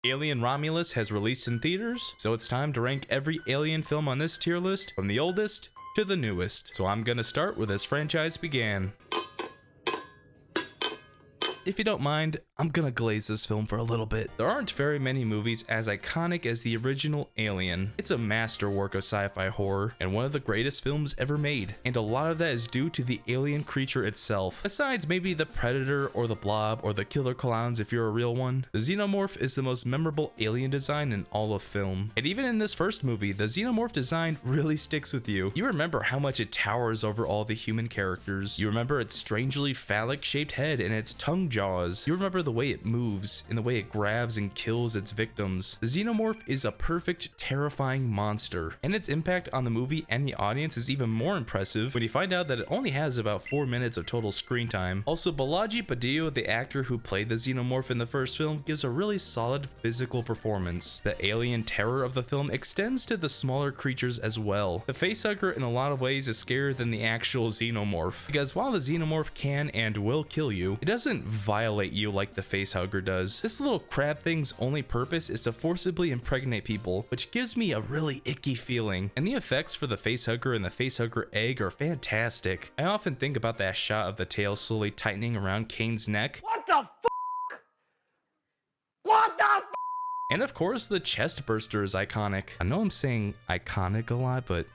Alien Romulus has released in theaters, so it's time to rank every Alien film on this tier list from the oldest to the newest. So I'm gonna start where this franchise began. If you don't mind, I'm gonna glaze this film for a little bit. There aren't very many movies as iconic as the original Alien. It's a masterwork of sci-fi horror and one of the greatest films ever made, and a lot of that is due to the alien creature itself. Besides maybe the Predator or the Blob or the Killer Clowns if you're a real one, the Xenomorph is the most memorable alien design in all of film. And even in this first movie, the Xenomorph design really sticks with you. You remember how much it towers over all the human characters. You remember its strangely phallic shaped head and its tongue jaws. You remember the way it moves and the way it grabs and kills its victims. The Xenomorph is a perfect, terrifying monster, and its impact on the movie and the audience is even more impressive when you find out that it only has about 4 minutes of total screen time. Also, Balaji Padillo, the actor who played the Xenomorph in the first film, gives a really solid physical performance. The alien terror of the film extends to the smaller creatures as well. The facehugger in a lot of ways is scarier than the actual Xenomorph, because while the Xenomorph can and will kill you, it doesn't violate you like the facehugger does. This little crab thing's only purpose is to forcibly impregnate people, which gives me a really icky feeling. And the effects for the facehugger and the facehugger egg are fantastic. I often think about that shot of the tail slowly tightening around Kane's neck. What the f***? What the f***? And of course, the chest burster is iconic. I know I'm saying iconic a lot, but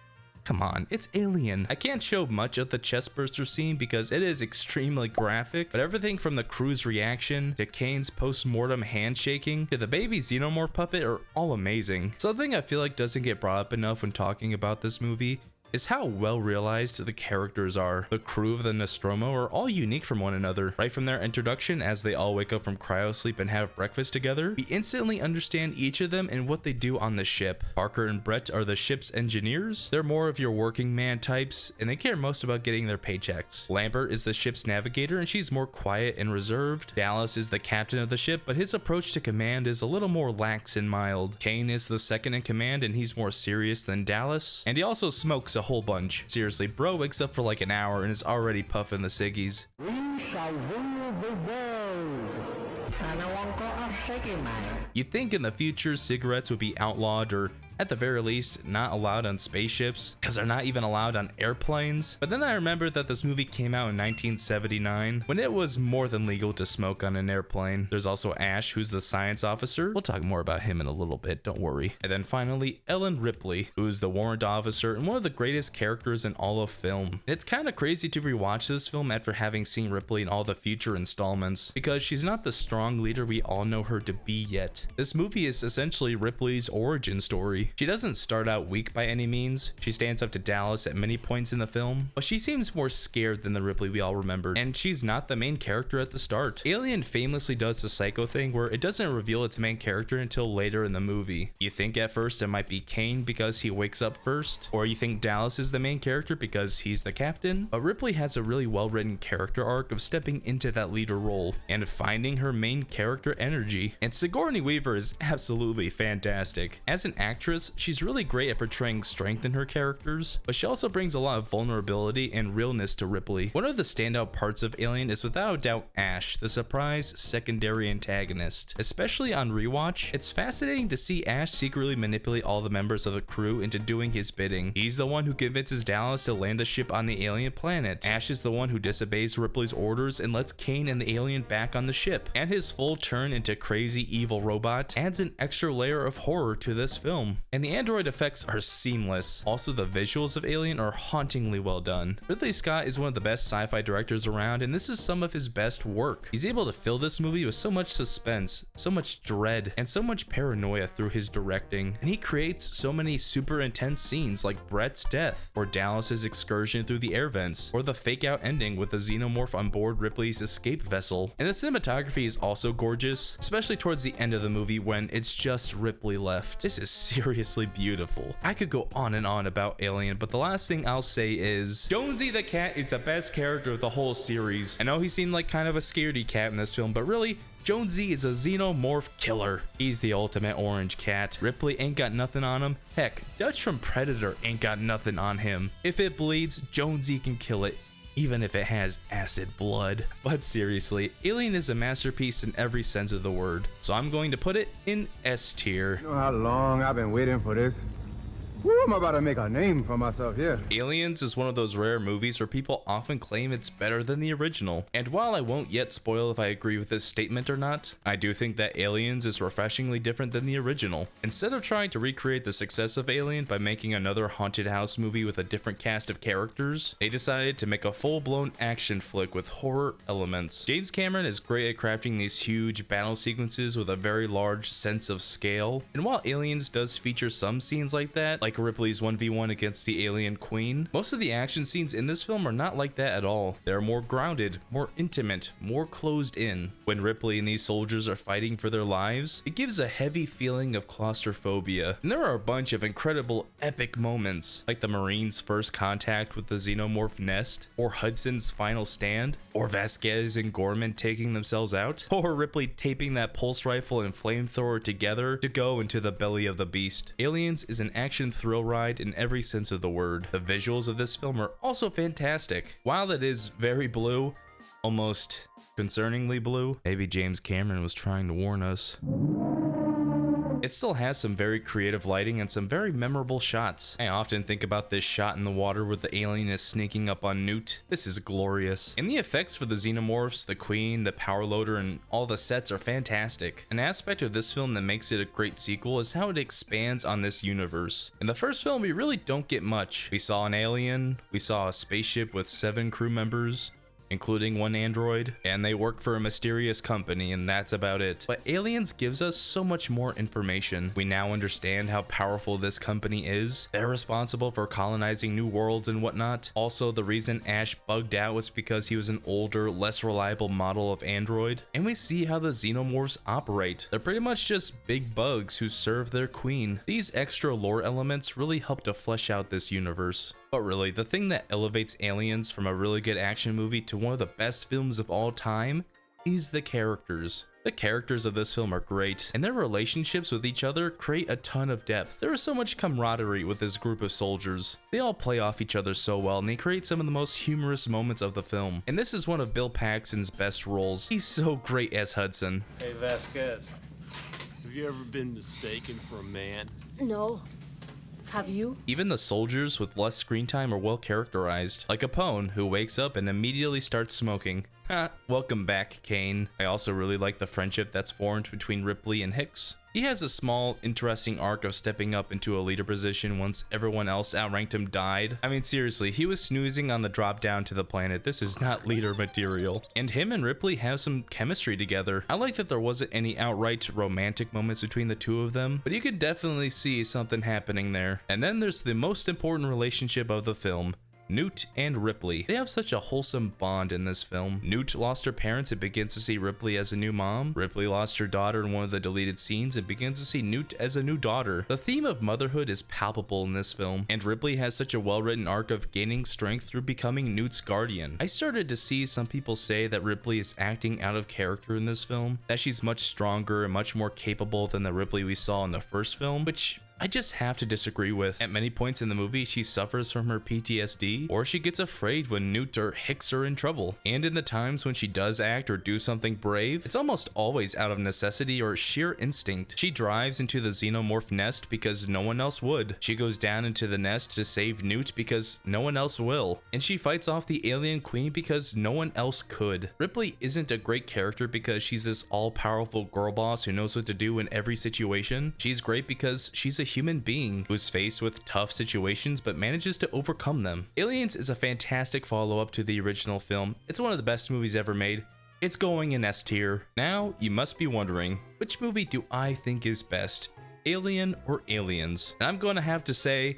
come on, it's Alien. I can't show much of the chestburster scene because it is extremely graphic, but everything from the crew's reaction to Kane's post-mortem handshaking to the baby Xenomorph puppet are all amazing. Something I feel like doesn't get brought up enough when talking about this movie is how well realized the characters are. The crew of the Nostromo are all unique from one another. Right from their introduction, as they all wake up from cryosleep and have breakfast together, we instantly understand each of them and what they do on the ship. Parker and Brett are the ship's engineers. They're more of your working man types, and they care most about getting their paychecks. Lambert is the ship's navigator, and she's more quiet and reserved. Dallas is the captain of the ship, but his approach to command is a little more lax and mild. Kane is the second in command, and he's more serious than Dallas, and he also smokes a whole bunch. Seriously, bro wakes up for like an hour and is already puffing the ciggies. We shall rule the world. You'd think in the future cigarettes would be outlawed, or at the very least not allowed on spaceships, because they're not even allowed on airplanes. But then I remembered that this movie came out in 1979 when it was more than legal to smoke on an airplane. There's also Ash, who's the science officer. We'll talk more about him in a little bit, don't worry. And then finally Ellen Ripley, who's the warrant officer and one of the greatest characters in all of film. And it's kind of crazy to rewatch this film after having seen Ripley in all the future installments, because she's not the strong leader we all know her to be yet. This movie is essentially Ripley's origin story. She doesn't start out weak by any means. She stands up to Dallas at many points in the film, but she seems more scared than the Ripley we all remember, and she's not the main character at the start. Alien famously does the Psycho thing where it doesn't reveal its main character until later in the movie. You think at first it might be Kane because he wakes up first, or you think Dallas is the main character because he's the captain, but Ripley has a really well-written character arc of stepping into that leader role and finding her main character energy. And Sigourney Weaver is absolutely fantastic. As an actress, she's really great at portraying strength in her characters, but she also brings a lot of vulnerability and realness to Ripley. One of the standout parts of Alien is without a doubt Ash, the surprise secondary antagonist. Especially on rewatch, it's fascinating to see Ash secretly manipulate all the members of the crew into doing his bidding. He's the one who convinces Dallas to land the ship on the alien planet. Ash is the one who disobeys Ripley's orders and lets Kane and the alien back on the ship. And his full turn into crazy evil robot adds an extra layer of horror to this film. And the android effects are seamless. Also, the visuals of Alien are hauntingly well done. Ridley Scott is one of the best sci-fi directors around, and this is some of his best work. He's able to fill this movie with so much suspense, so much dread, and so much paranoia through his directing. And he creates so many super intense scenes like Brett's death, or Dallas's excursion through the air vents, or the fake out ending with the Xenomorph on board Ripley's escape vessel. And the cinematography is also gorgeous, especially towards the end of the movie when it's just Ripley left. This is seriously beautiful. I could go on and on about Alien, but the last thing I'll say is Jonesy the cat is the best character of the whole series. I know he seemed like kind of a scaredy cat in this film, but really, Jonesy is a xenomorph killer. He's the ultimate orange cat. Ripley ain't got nothing on him. Heck, Dutch from Predator ain't got nothing on him. If it bleeds, Jonesy can kill it. even if it has acid blood. But seriously, Alien is a masterpiece in every sense of the word, so I'm going to put it in S tier. You know how long I've been waiting for this? Woo, I'm about to make a name for myself here. Aliens is one of those rare movies where people often claim it's better than the original. And while I won't yet spoil if I agree with this statement or not, I do think that Aliens is refreshingly different than the original. Instead of trying to recreate the success of Alien by making another haunted house movie with a different cast of characters, they decided to make a full-blown action flick with horror elements. James Cameron is great at crafting these huge battle sequences with a very large sense of scale. And while Aliens does feature some scenes like that, like Ripley's 1v1 against the alien queen, most of the action scenes in this film are not like that at all. They're more grounded, more intimate, more closed in. When Ripley and these soldiers are fighting for their lives, it gives a heavy feeling of claustrophobia. And there are a bunch of incredible epic moments, like the Marines' first contact with the xenomorph nest, or Hudson's final stand, or Vasquez and Gorman taking themselves out, or Ripley taping that pulse rifle and flamethrower together to go into the belly of the beast. Aliens is an action thrill ride in every sense of the word. The visuals of this film are also fantastic. While it is very blue, almost concerningly blue, maybe James Cameron was trying to warn us, it still has some very creative lighting and some very memorable shots. I often think about this shot in the water where the alien is sneaking up on Newt. This is glorious. And the effects for the xenomorphs, the queen, the power loader, and all the sets are fantastic. An aspect of this film that makes it a great sequel is how it expands on this universe. In the first film, we really don't get much. We saw an alien, we saw a spaceship with 7 crew members, including 1 android, and they work for a mysterious company, and that's about it. But Aliens gives us so much more information. We now understand how powerful this company is. They're responsible for colonizing new worlds and whatnot. Also, the reason Ash bugged out was because he was an older, less reliable model of android. And we see how the xenomorphs operate. They're pretty much just big bugs who serve their queen. These extra lore elements really help to flesh out this universe. But really, the thing that elevates Aliens from a really good action movie to one of the best films of all time is the characters. The characters of this film are great, and their relationships with each other create a ton of depth. There is so much camaraderie with this group of soldiers. They all play off each other so well, and they create some of the most humorous moments of the film. And this is one of Bill Paxton's best roles. He's so great as Hudson. Hey, Vasquez. Have you ever been mistaken for a man? No. Have you? Even the soldiers with less screen time are well characterized, like Capone, who wakes up and immediately starts smoking. Ha, welcome back, Kane. I also really like the friendship that's formed between Ripley and Hicks. He has a small, interesting arc of stepping up into a leader position once everyone else outranked him died. I mean, seriously, he was snoozing on the drop down to the planet. This is not leader material. And him and Ripley have some chemistry together. I like that there wasn't any outright romantic moments between the two of them, but you could definitely see something happening there. And then there's the most important relationship of the film, Newt and Ripley. They have such a wholesome bond in this film. Newt lost her parents and begins to see Ripley as a new mom. Ripley lost her daughter in one of the deleted scenes and begins to see Newt as a new daughter. The theme of motherhood is palpable in this film, and Ripley has such a well-written arc of gaining strength through becoming Newt's guardian. I started to see some people say that Ripley is acting out of character in this film, that she's much stronger and much more capable than the Ripley we saw in the first film, which I just have to disagree with. At many points in the movie, she suffers from her PTSD, or she gets afraid when Newt or Hicks are in trouble. And in the times when she does act or do something brave, it's almost always out of necessity or sheer instinct. She drives into the xenomorph nest because no one else would. She goes down into the nest to save Newt because no one else will. And she fights off the alien queen because no one else could. Ripley isn't a great character because she's this all-powerful girl boss who knows what to do in every situation. She's great because she's a human being who's faced with tough situations but manages to overcome them. Aliens is a fantastic follow-up to the original film. It's one of the best movies ever made. It's going in S tier. Now, you must be wondering, which movie do I think is best? Alien or Aliens? And I'm going to have to say,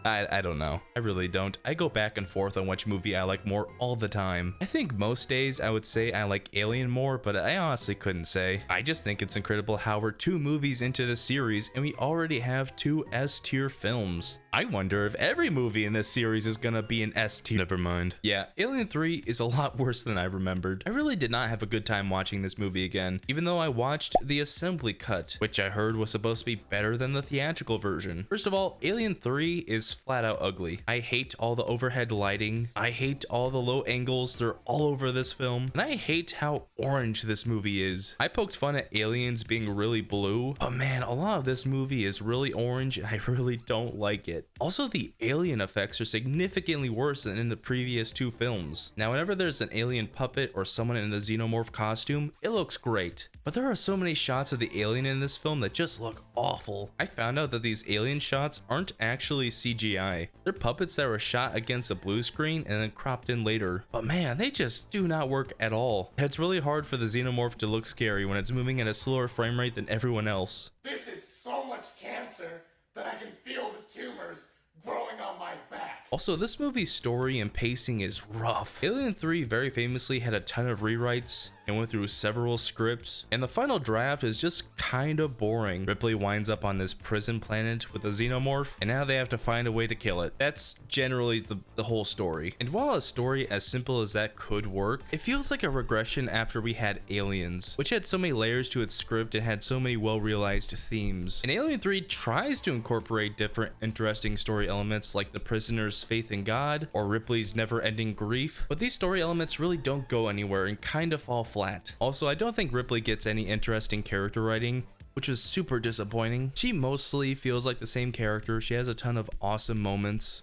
I don't know. I really don't. I go back and forth on which movie I like more all the time. I think most days I would say I like Alien more, but I honestly couldn't say. I just think it's incredible how we're 2 movies into the series and we already have 2 S-tier films. I wonder if every movie in this series is gonna be an S tier. Never mind. Yeah, Alien 3 is a lot worse than I remembered. I really did not have a good time watching this movie again, even though I watched the assembly cut, which I heard was supposed to be better than the theatrical version. First of all, Alien 3 is just flat out ugly. I hate all the overhead lighting. I hate all the low angles. They're all over this film. And I hate how orange this movie is. I poked fun at aliens being really blue, but man, a lot of this movie is really orange and I really don't like it. Also, the alien effects are significantly worse than in the previous two films. Now, whenever there's an alien puppet or someone in the xenomorph costume, it looks great. But there are so many shots of the alien in this film that just look awful. I found out that these alien shots aren't actually CGI. They're puppets that were shot against a blue screen and then cropped in later. But man, they just do not work at all. It's really hard for the xenomorph to look scary when it's moving at a slower frame rate than everyone else. This is so much cancer that I can feel the tumors growing on my back. Also, this movie's story and pacing is rough. Alien 3 very famously had a ton of rewrites and went through several scripts, and the final draft is just kind of boring. Ripley winds up on this prison planet with a xenomorph, and now they have to find a way to kill it. That's generally the whole story. And while a story as simple as that could work, it feels like a regression after we had Aliens, which had so many layers to its script and had so many well-realized themes. And Alien 3 tries to incorporate different interesting story elements like the prisoner's faith in God or Ripley's never-ending grief, but these story elements really don't go anywhere and kind of fall flat. Also, I don't think Ripley gets any interesting character writing, which is super disappointing. She mostly feels like the same character. She has a ton of awesome moments,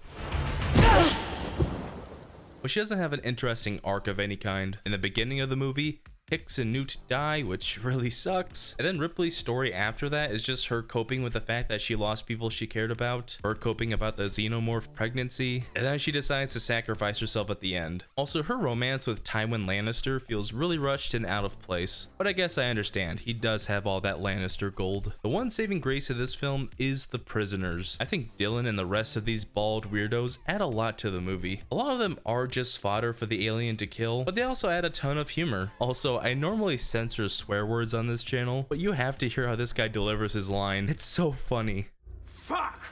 but she doesn't have an interesting arc of any kind. In the beginning of the movie, Hicks and Newt die, which really sucks. And then Ripley's story after that is just her coping with the fact that she lost people she cared about, her coping about the xenomorph pregnancy, and then she decides to sacrifice herself at the end. Also, her romance with Tywin Lannister feels really rushed and out of place, but I guess I understand. He does have all that Lannister gold. The one saving grace of this film is the prisoners. I think Dylan and the rest of these bald weirdos add a lot to the movie. A lot of them are just fodder for the alien to kill, but they also add a ton of humor. Also, I normally censor swear words on this channel, but you have to hear how this guy delivers his line. It's so funny. Fuck!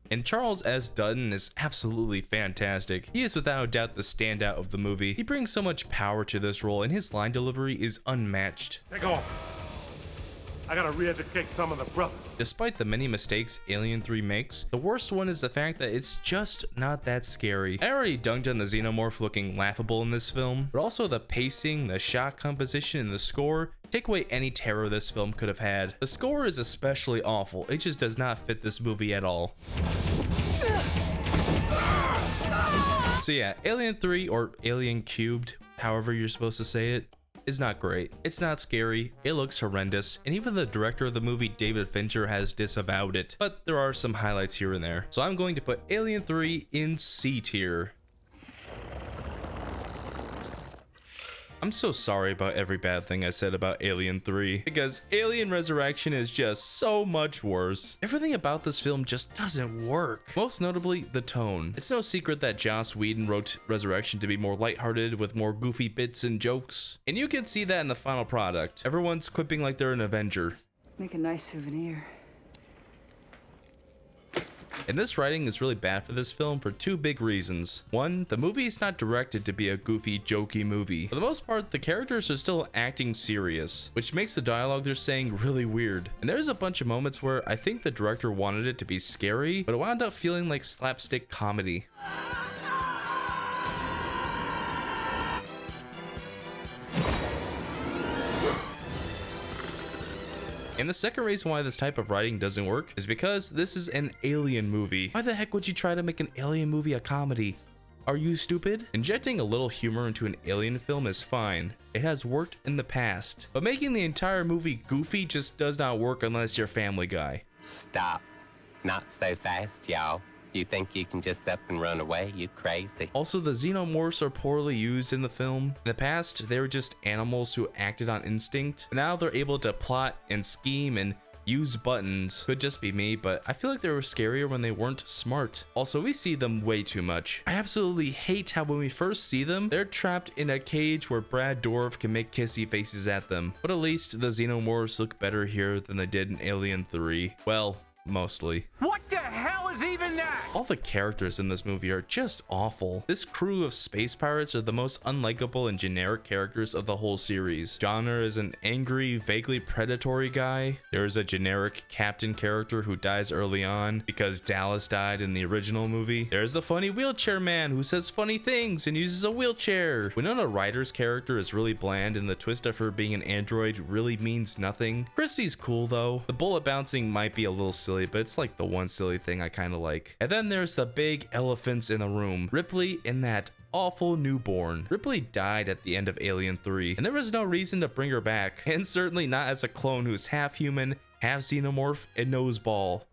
And Charles S. Dutton is absolutely fantastic. He is without a doubt the standout of the movie. He brings so much power to this role and his line delivery is unmatched. Take off. I gotta re-educate some of the brothers. Despite the many mistakes Alien 3 makes, the worst one is the fact that it's just not that scary. I already dunked on the xenomorph looking laughable in this film, but also the pacing, the shot composition, and the score take away any terror this film could have had. The score is especially awful. It just does not fit this movie at all. So yeah, Alien 3 or Alien Cubed, however you're supposed to say it, is not great. It's not scary, it looks horrendous, and even the director of the movie, David Fincher, has disavowed it. But there are some highlights here and there. So I'm going to put Alien 3 in C tier. I'm so sorry about every bad thing I said about Alien 3, because Alien Resurrection is just so much worse. Everything about this film just doesn't work. Most notably, the tone. It's no secret that Joss Whedon wrote Resurrection to be more lighthearted with more goofy bits and jokes. And you can see that in the final product. Everyone's quipping like they're an Avenger. Make a nice souvenir. And this writing is really bad for this film for two big reasons. One, the movie is not directed to be a goofy, jokey movie. For the most part, the characters are still acting serious, which makes the dialogue they're saying really weird. And there's a bunch of moments where I think the director wanted it to be scary, but it wound up feeling like slapstick comedy. And the second reason why this type of writing doesn't work is because this is an alien movie. Why the heck would you try to make an alien movie a comedy? Are you stupid? Injecting a little humor into an alien film is fine. It has worked in the past. But making the entire movie goofy just does not work unless you're Family Guy. Stop. Not so fast, y'all. You think you can just up and run away? You crazy. Also, the xenomorphs are poorly used in the film. In the past, they were just animals who acted on instinct, but now they're able to plot and scheme and use buttons. Could just be me, but I feel like they were scarier when they weren't smart. Also, we see them way too much. I absolutely hate how when we first see them, they're trapped in a cage where Brad Dourif can make kissy faces at them. But at least the xenomorphs look better here than they did in Alien 3. Well, mostly. What the hell was even that? All the characters in this movie are just awful. This crew of space pirates are the most unlikable and generic characters of the whole series. Genre is an angry, vaguely predatory guy. There is a generic captain character who dies early on because Dallas died in the original movie. There's the funny wheelchair man who says funny things and uses a wheelchair. Winona Ryder's character is really bland, and the twist of her being an android really means nothing. Christie's cool though. The bullet bouncing might be a little silly, but it's like the one silly thing I kind of like. And then there's the big elephants in the room. Ripley and that awful newborn. Ripley died at the end of Alien 3, and there was no reason to bring her back, and certainly not as a clone who's half human, half xenomorph, and noseball.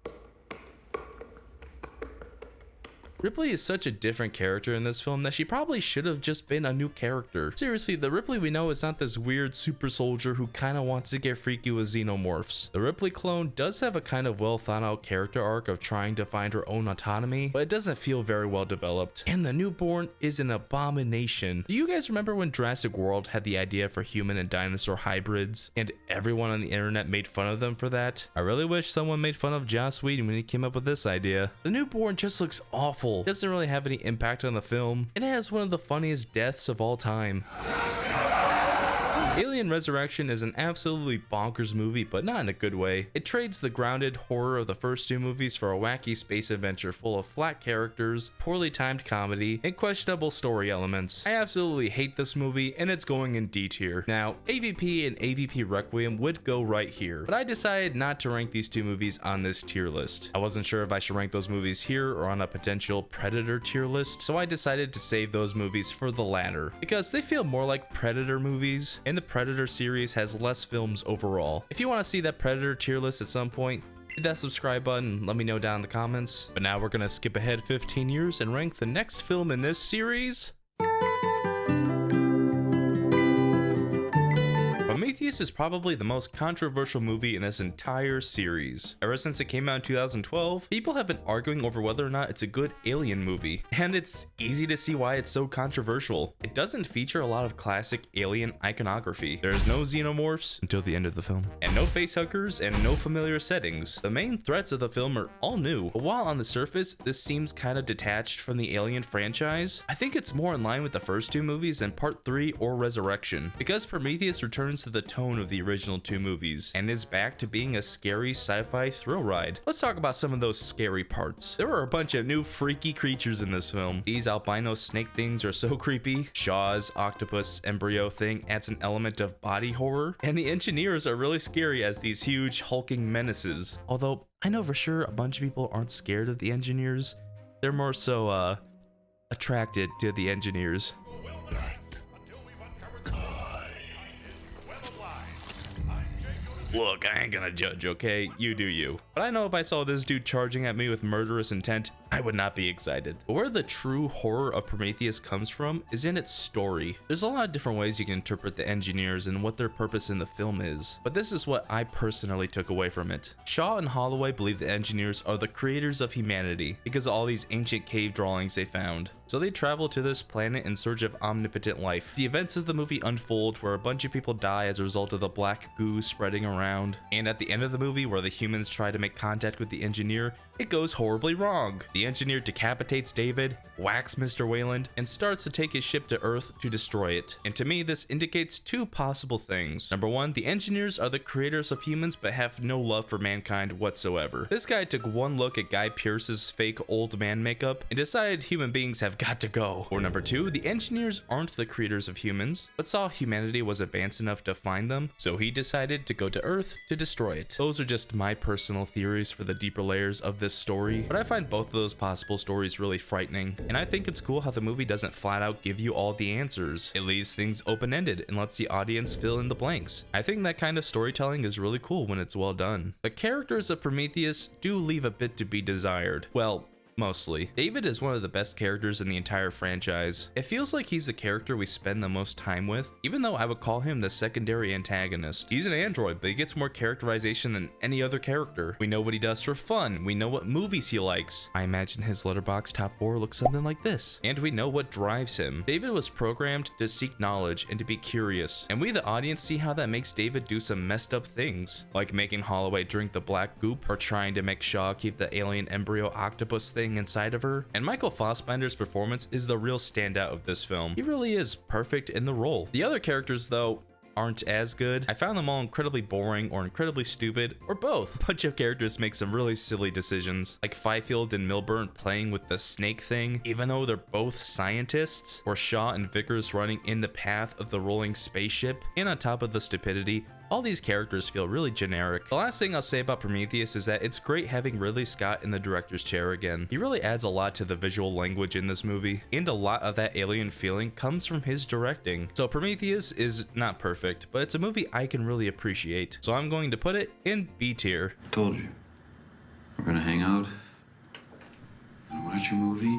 Ripley is such a different character in this film that she probably should have just been a new character. Seriously, the Ripley we know is not this weird super soldier who kind of wants to get freaky with xenomorphs. The Ripley clone does have a kind of well thought out character arc of trying to find her own autonomy, but it doesn't feel very well developed. And the newborn is an abomination. Do you guys remember when Jurassic World had the idea for human and dinosaur hybrids, and everyone on the internet made fun of them for that? I really wish someone made fun of Joss Whedon when he came up with this idea. The newborn just looks awful. Doesn't really have any impact on the film. It has one of the funniest deaths of all time. Alien Resurrection is an absolutely bonkers movie, but not in a good way. It trades the grounded horror of the first two movies for a wacky space adventure full of flat characters, poorly timed comedy, and questionable story elements. I absolutely hate this movie, and it's going in D tier. Now, AVP and AVP Requiem would go right here, but I decided not to rank these two movies on this tier list. I wasn't sure if I should rank those movies here or on a potential Predator tier list, so I decided to save those movies for the latter, because they feel more like Predator movies, and the Predator series has less films overall. If you want to see that Predator tier list at some point, hit that subscribe button and let me know down in the comments. But now we're gonna skip ahead 15 years and rank the next film in this series. Prometheus is probably the most controversial movie in this entire series. Ever since it came out in 2012, people have been arguing over whether or not it's a good Alien movie, and it's easy to see why it's so controversial. It doesn't feature a lot of classic Alien iconography. There's no xenomorphs until the end of the film, and no facehuggers and no familiar settings. The main threats of the film are all new, but while on the surface this seems kind of detached from the Alien franchise, I think it's more in line with the first two movies than Part 3 or Resurrection, because Prometheus returns to the tone of the original two movies and is back to being a scary sci-fi thrill ride. Let's talk about some of those scary parts. There are a bunch of new freaky creatures in this film. These albino snake things are so creepy. Shaw's octopus embryo thing adds an element of body horror, and the engineers are really scary as these huge hulking menaces. Although I know for sure a bunch of people aren't scared of the engineers. They're more so attracted to the engineers. Look, I ain't gonna judge, okay? You do you. But I know if I saw this dude charging at me with murderous intent, I would not be excited. But where the true horror of Prometheus comes from is in its story. There's a lot of different ways you can interpret the engineers and what their purpose in the film is, but this is what I personally took away from it. Shaw and Holloway believe the engineers are the creators of humanity because of all these ancient cave drawings they found. So they travel to this planet in search of omnipotent life. The events of the movie unfold where a bunch of people die as a result of the black goo spreading around. And at the end of the movie, where the humans try to make contact with the engineer, it goes horribly wrong. The engineer decapitates David, whacks Mr. Wayland, and starts to take his ship to Earth to destroy it. And to me, this indicates two possible things. Number one, the engineers are the creators of humans but have no love for mankind whatsoever. This guy took one look at Guy Pearce's fake old man makeup and decided human beings have got to go. Or number two, the engineers aren't the creators of humans, but saw humanity was advanced enough to find them, so he decided to go to Earth to destroy it. Those are just my personal theories for the deeper layers of this story, but I find both of those possible stories really frightening, and I think it's cool how the movie doesn't flat out give you all the answers. It leaves things open-ended and lets the audience fill in the blanks. I think that kind of storytelling is really cool when it's well done. The characters of Prometheus do leave a bit to be desired. Well, Mostly. David is one of the best characters in the entire franchise. It feels like he's the character we spend the most time with, even though I would call him the secondary antagonist. He's an android, but he gets more characterization than any other character. We know what he does for fun. We know what movies he likes. I imagine his letterbox top 4 looks something like this. And we know what drives him. David was programmed to seek knowledge and to be curious. And we, the audience, see how that makes David do some messed up things, like making Holloway drink the black goop or trying to make Shaw keep the alien embryo octopus thing inside of her. And Michael Fassbender's performance is the real standout of this film. He really is perfect in the role. The other characters, though, aren't as good. I found them all incredibly boring or incredibly stupid, or both. A bunch of characters make some really silly decisions, like Fifield and Milburn playing with the snake thing, even though they're both scientists, or Shaw and Vickers running in the path of the rolling spaceship. And on top of the stupidity, all these characters feel really generic. The last thing I'll say about Prometheus is that it's great having Ridley Scott in the director's chair again. He really adds a lot to the visual language in this movie, and a lot of that alien feeling comes from his directing. So Prometheus is not perfect, but it's a movie I can really appreciate. So I'm going to put it in B tier. Told you. We're gonna hang out and watch a movie.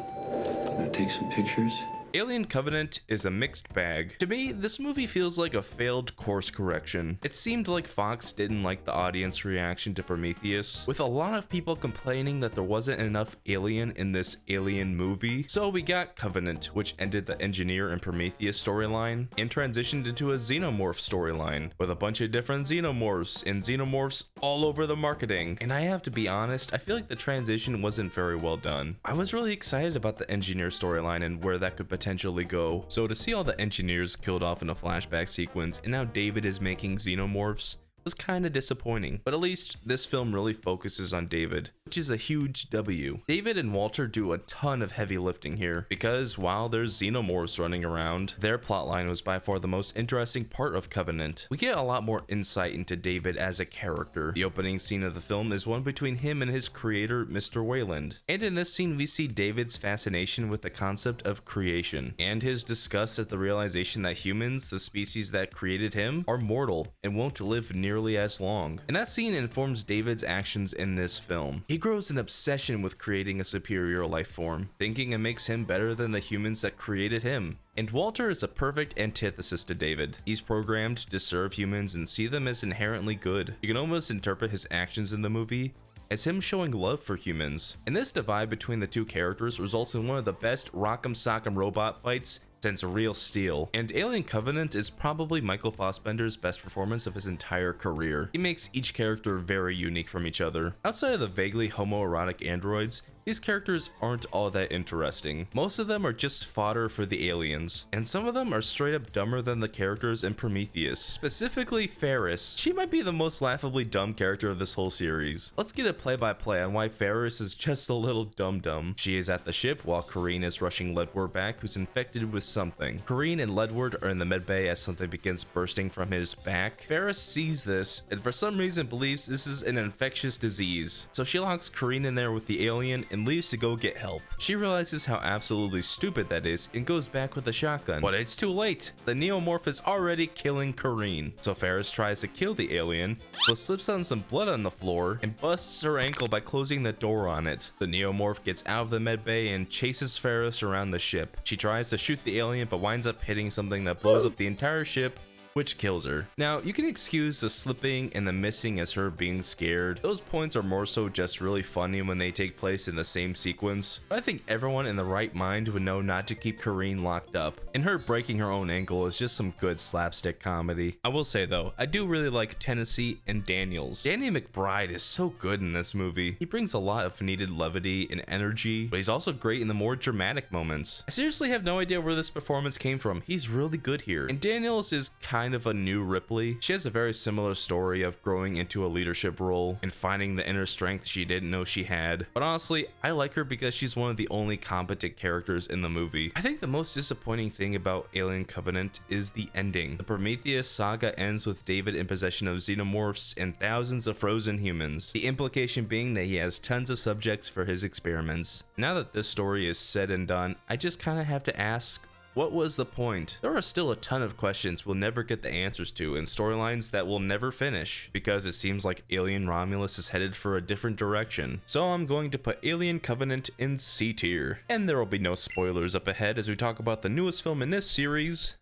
I'm gonna take some pictures. Alien Covenant is a mixed bag. To me, this movie feels like a failed course correction. It seemed like Fox didn't like the audience reaction to Prometheus, with a lot of people complaining that there wasn't enough alien in this alien movie. So we got Covenant, which ended the Engineer and Prometheus storyline and transitioned into a Xenomorph storyline with a bunch of different Xenomorphs and Xenomorphs all over the marketing. And I have to be honest, I feel like the transition wasn't very well done. I was really excited about the Engineer storyline and where that could potentially go. So to see all the engineers killed off in a flashback sequence and now David is making Xenomorphs was kind of disappointing, but at least this film really focuses on David, which is a huge W. David and Walter do a ton of heavy lifting here, because while there's Xenomorphs running around, their plotline was by far the most interesting part of Covenant. We get a lot more insight into David as a character. The opening scene of the film is one between him and his creator, Mr. Wayland, and in this scene we see David's fascination with the concept of creation, and his disgust at the realization that humans, the species that created him, are mortal and won't live nearly as long. And that scene informs David's actions in this film. He grows an obsession with creating a superior life form, thinking it makes him better than the humans that created him. And Walter is a perfect antithesis to David. He's programmed to serve humans and see them as inherently good. You can almost interpret his actions in the movie as him showing love for humans. And this divide between the two characters results in one of the best rock'em sock'em robot fights since Real Steel. And Alien Covenant is probably Michael Fassbender's best performance of his entire career. He makes each character very unique from each other. Outside of the vaguely homoerotic androids, these characters aren't all that interesting. Most of them are just fodder for the aliens, and some of them are straight up dumber than the characters in Prometheus. Specifically Ferris. She might be the most laughably dumb character of this whole series. Let's get a play-by-play on why Ferris is just a little dumb. She is at the ship while Kareen is rushing Ledward back, who's infected with something. Kareen and Ledward are in the medbay as something begins bursting from his back. Ferris sees this and for some reason believes this is an infectious disease, so she locks Kareen in there with the alien and leaves to go get help. She realizes how absolutely stupid that is and goes back with a shotgun, but it's too late. The neomorph is already killing Kareen, so Ferris tries to kill the alien, but slips on some blood on the floor and busts her ankle by closing the door on it. The neomorph gets out of the medbay and chases Ferris around the ship. She tries to shoot the alien but winds up hitting something that blows up the entire ship, which kills her. Now, you can excuse the slipping and the missing as her being scared. Those points are more so just really funny when they take place in the same sequence. But I think everyone in the right mind would know not to keep Kareen locked up, and her breaking her own ankle is just some good slapstick comedy. I will say though, I do really like Tennessee and Daniels. Danny McBride is so good in this movie. He brings a lot of needed levity and energy, but he's also great in the more dramatic moments. I seriously have no idea where this performance came from. He's really good here. And Daniels is kind of a new Ripley. She has a very similar story of growing into a leadership role and finding the inner strength she didn't know she had. But honestly, I like her because she's one of the only competent characters in the movie. I think the most disappointing thing about Alien Covenant is the ending. The Prometheus saga ends with David in possession of xenomorphs and thousands of frozen humans. The implication being that he has tons of subjects for his experiments. Now that this story is said and done, I just kind of have to ask, What was the point? There are still a ton of questions we'll never get the answers to and storylines that will never finish, because it seems like Alien Romulus is headed for a different direction. So I'm going to put Alien Covenant in C tier. And there will be no spoilers up ahead as we talk about the newest film in this series.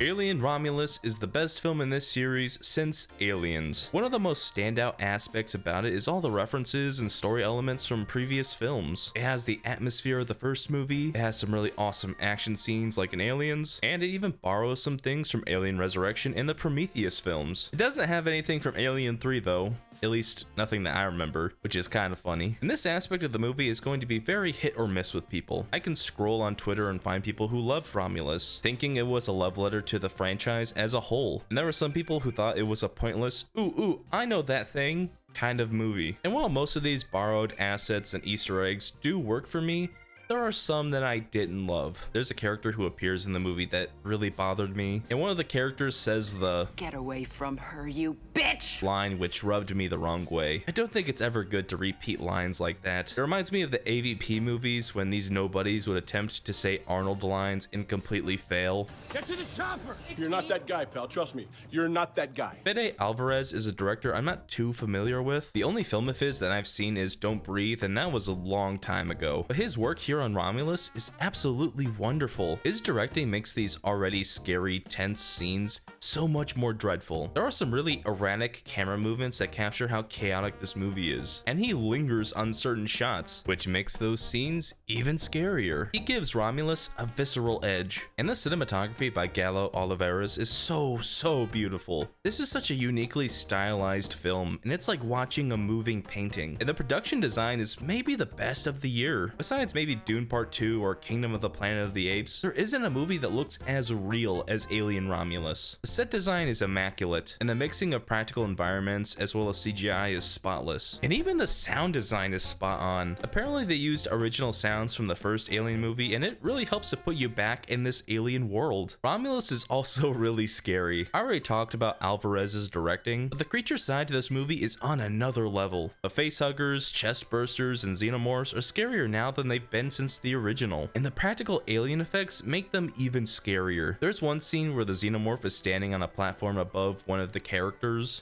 Alien Romulus is the best film in this series since Aliens. One of the most standout aspects about it is all the references and story elements from previous films. It has the atmosphere of the first movie, it has some really awesome action scenes like in Aliens, and it even borrows some things from Alien Resurrection and the Prometheus films. It doesn't have anything from Alien 3 though. At least nothing that I remember, which is kind of funny. And this aspect of the movie is going to be very hit or miss with people. I can scroll on Twitter and find people who loved Romulus, thinking it was a love letter to the franchise as a whole. And there were some people who thought it was a pointless, ooh, I know that thing kind of movie. And while most of these borrowed assets and Easter eggs do work for me, there are some that I didn't love. There's a character who appears in the movie that really bothered me, and one of the characters says the "Get away from her, you bitch!" line, which rubbed me the wrong way. I don't think it's ever good to repeat lines like that. It reminds me of the AVP movies when these nobodies would attempt to say Arnold lines and completely fail. Get to the chopper! You're not that guy, pal. Trust me. You're not that guy. Fede Alvarez is a director I'm not too familiar with. The only film of his that I've seen is Don't Breathe, and that was a long time ago. But his work here on Romulus is absolutely wonderful. His directing makes these already scary, tense scenes so much more dreadful. There are some really erratic camera movements that capture how chaotic this movie is, and he lingers on certain shots, which makes those scenes even scarier. He gives Romulus a visceral edge, and the cinematography by Gallo Oliveras is so beautiful. This is such a uniquely stylized film, and it's like watching a moving painting, and the production design is maybe the best of the year. Besides maybe Dune Part 2 or Kingdom of the Planet of the Apes, there isn't a movie that looks as real as Alien Romulus. The set design is immaculate, and the mixing of practical environments as well as CGI is spotless. And even the sound design is spot on. Apparently they used original sounds from the first Alien movie, and it really helps to put you back in this alien world. Romulus is also really scary. I already talked about Alvarez's directing, but the creature side to this movie is on another level. The facehuggers, chest bursters, and xenomorphs are scarier now than they've been since the original, and the practical alien effects make them even scarier. There's one scene where the xenomorph is standing on a platform above one of the characters.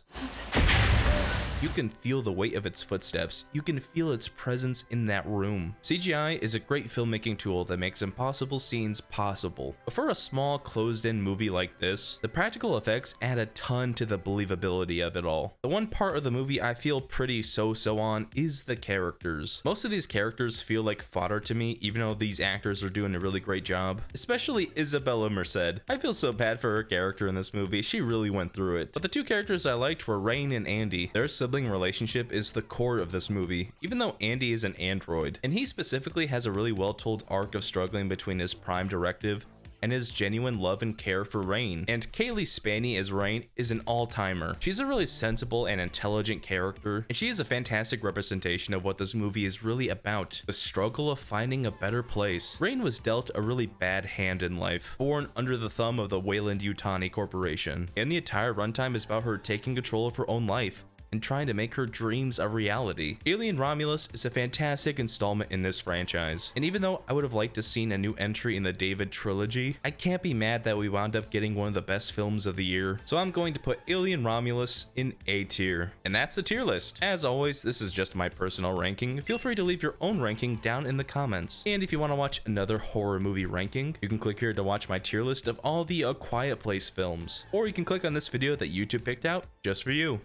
You can feel the weight of its footsteps. You can feel its presence in that room. CGI is a great filmmaking tool that makes impossible scenes possible. But for a small, closed-in movie like this, the practical effects add a ton to the believability of it all. The one part of the movie I feel pretty so-so on is the characters. Most of these characters feel like fodder to me, even though these actors are doing a really great job. Especially Isabella Merced. I feel so bad for her character in this movie. She really went through it. But the two characters I liked were Rain and Andy. Their sibling relationship is the core of this movie, even though Andy is an android, and he specifically has a really well told arc of struggling between his prime directive and his genuine love and care for Rain. And Kaylee Spaney as Rain is an all-timer. She's a really sensible and intelligent character, and she is a fantastic representation of what this movie is really about, the struggle of finding a better place. Rain was dealt a really bad hand in life, born under the thumb of the Weyland-Yutani Corporation, and the entire runtime is about her taking control of her own life and trying to make her dreams a reality. Alien Romulus is a fantastic installment in this franchise, and even though I would have liked to seen a new entry in the David trilogy, I can't be mad that we wound up getting one of the best films of the year. So I'm going to put Alien Romulus in A tier. And that's the tier list. As always, this is just my personal ranking. Feel free to leave your own ranking down in the comments. And if you want to watch another horror movie ranking, you can click here to watch my tier list of all the A Quiet Place films. Or you can click on this video that YouTube picked out just for you.